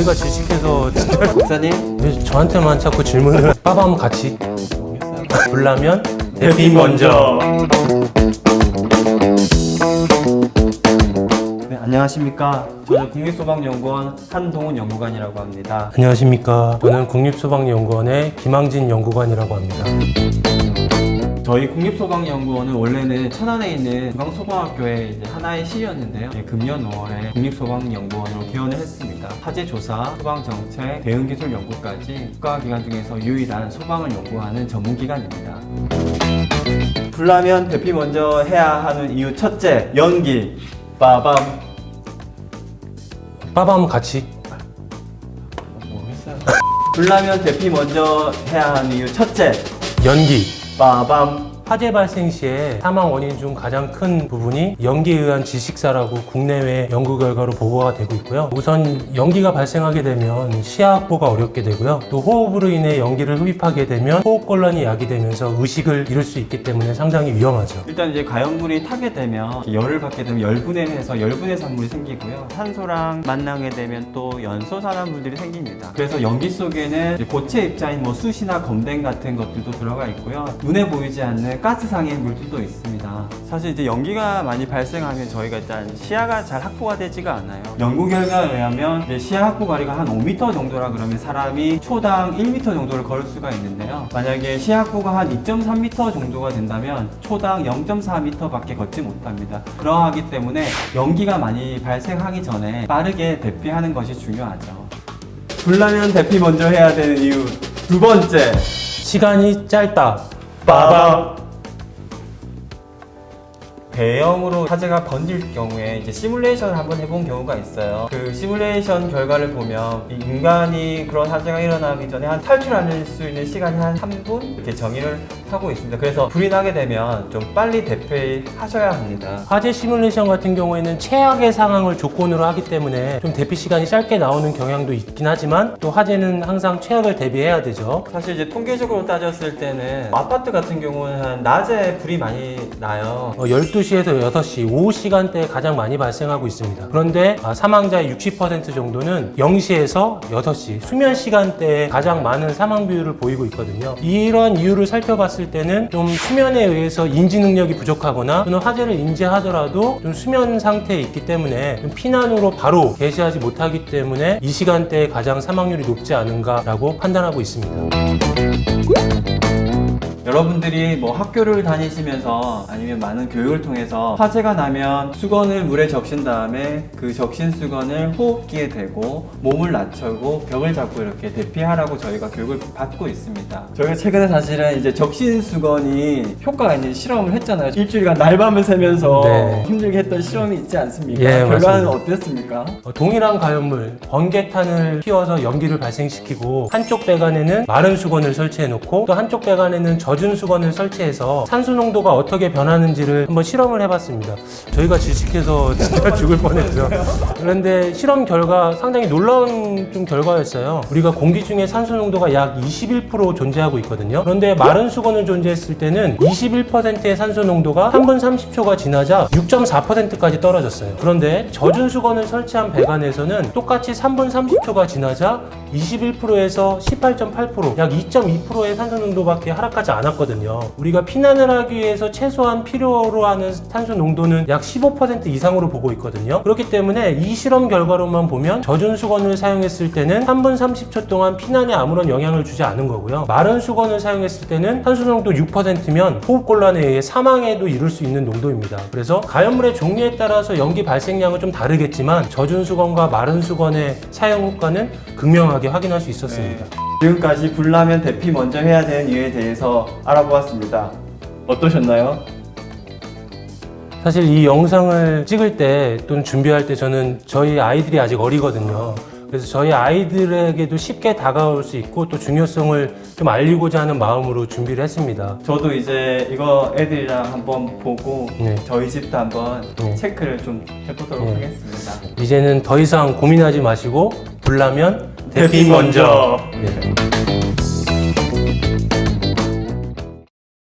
저희가 질식해서 진짜 목사님 왜 저한테만 자꾸 질문을 빠밤 같이 불라면 대피 먼저. 네, 안녕하십니까. 저는 국립소방연구원 한동훈 연구관이라고 합니다. 안녕하십니까. 저는 국립소방연구원의 김항진 연구관이라고 합니다. 저희 국립소방연구원은 원래는 천안에 있는 중앙소방학교의 이제 하나의 시였는데요. 금년 5월에 국립소방연구원으로 개원을 했습니다. 화재 조사, 소방정책, 대응기술 연구까지 국가기관 중에서 유일한 소방을 연구하는 전문기관입니다. 불나면 대피 먼저 해야 하는 이유 첫째, 연기. 빠밤. 빠밤 같이. 모르겠어요. 불나면 대피 먼저 해야 하는 이유 첫째, 연기. 빠밤. 화재 발생 시에 사망 원인 중 가장 큰 부분이 연기에 의한 질식사라고 국내외 연구 결과로 보고가 되고 있고요. 우선 연기가 발생하게 되면 시야 확보가 어렵게 되고요. 또 호흡으로 인해 연기를 흡입하게 되면 호흡곤란이 야기되면서 의식을 잃을 수 있기 때문에 상당히 위험하죠. 일단 이제 가연물이 타게 되면 열을 받게 되면 열분해해서 열분해 산물이 생기고요. 산소랑 만나게 되면 또 연소산화물들이 생깁니다. 그래서 연기 속에는 이제 고체 입자인 뭐 숯이나 검댕 같은 것들도 들어가 있고요. 눈에 보이지 않는 가스상의 물질도 있습니다. 사실 이제 연기가 많이 발생하면 저희가 일단 시야가 잘 확보가 되지가 않아요. 연구 결과에 의하면 이제 시야 확보 거리가 한 5m 정도라 그러면 사람이 초당 1m 정도를 걸을 수가 있는데요. 만약에 시야 확보가 한 2.3m 정도가 된다면 초당 0.4m 밖에 걷지 못합니다. 그러하기 때문에 연기가 많이 발생하기 전에 빠르게 대피하는 것이 중요하죠. 불나면 대피 먼저 해야 되는 이유 두 번째, 시간이 짧다. 빠밤. 대형으로 화재가 번질 경우에 이제 시뮬레이션을 한번 해본 경우가 있어요. 그 시뮬레이션 결과를 보면 이 인간이 그런 화재가 일어나기 전에 한 탈출할 수 있는 시간이 한 3분 이렇게 정의를 하고 있습니다. 그래서 불이 나게 되면 좀 빨리 대피하셔야 합니다. 화재 시뮬레이션 같은 경우에는 최악의 상황을 조건으로 하기 때문에 좀 대피 시간이 짧게 나오는 경향도 있긴 하지만 또 화재는 항상 최악을 대비해야 되죠. 사실 이제 통계적으로 따졌을 때는 아파트 같은 경우는 한 낮에 불이 많이 나요. 12시에서 6시, 오후 시간대에 가장 많이 발생하고 있습니다. 그런데 사망자의 60% 정도는 0시에서 6시, 수면 시간대에 가장 많은 사망 비율을 보이고 있거든요. 이러한 이유를 살펴봤을 때는 좀 수면에 의해서 인지 능력이 부족하거나 또는 화재를 인지하더라도 좀 수면 상태에 있기 때문에 좀 피난으로 바로 개시하지 못하기 때문에 이 시간대에 가장 사망률이 높지 않은가라고 판단하고 있습니다. 여러분들이 뭐 학교를 다니시면서 아니면 많은 교육을 통해서 화재가 나면 수건을 물에 적신 다음에 그 적신 수건을 호흡기에 대고 몸을 낮추고 벽을 잡고 이렇게 대피하라고 저희가 교육을 받고 있습니다. 저희가 최근에 사실은 이제 적신 수건이 효과가 있는 실험을 했잖아요. 일주일간 날밤을 새면서 네. 힘들게 했던 실험이 있지 않습니까? 예, 결과는 맞습니다. 어땠습니까? 동일한 가연물, 번개탄을 휘어서 연기를 발생시키고 한쪽 배관에는 마른 수건을 설치해 놓고 또 한쪽 배관에는 젖은 수건을 설치해서 산소 농도가 어떻게 변하는지를 한번 실험을 해봤습니다. 저희가 질식해서 진짜 죽을 뻔했죠. 그런데 실험 결과 상당히 놀라운 좀 결과였어요. 우리가 공기 중에 산소 농도가 약 21% 존재하고 있거든요. 그런데 마른 수건을 존재했을 때는 21%의 산소 농도가 3분 30초가 지나자 6.4%까지 떨어졌어요. 그런데 젖은 수건을 설치한 배관에서는 똑같이 3분 30초가 지나자 21%에서 18.8%, 약 2.2%의 산소 농도밖에 하락하지 않았거든요. 우리가 피난을 하기 위해서 최소한 필요로 하는 탄소 농도는 약 15% 이상으로 보고 있거든요. 그렇기 때문에 이 실험 결과로만 보면 젖은 수건을 사용했을 때는 3분 30초 동안 피난에 아무런 영향을 주지 않은 거고요. 마른 수건을 사용했을 때는 탄소 농도 6%면 호흡곤란에 의해 사망에도 이를 수 있는 농도입니다. 그래서 가연물의 종류에 따라서 연기 발생량은 좀 다르겠지만 젖은 수건과 마른 수건의 사용 효과는 극명하게 확인할 수 있었습니다. 지금까지 불나면 대피 먼저 해야 되는 이유에 대해서 알아보았습니다. 어떠셨나요? 사실 이 영상을 찍을 때 또는 준비할 때 저는 저희 아이들이 아직 어리거든요. 그래서 저희 아이들에게도 쉽게 다가올 수 있고 또 중요성을 좀 알리고자 하는 마음으로 준비를 했습니다. 저도 이제 이거 애들이랑 한번 보고 네. 저희 집도 한번 네. 체크를 좀 해보도록 네. 하겠습니다. 이제는 더 이상 고민하지 마시고 불나면 대피 먼저. 네.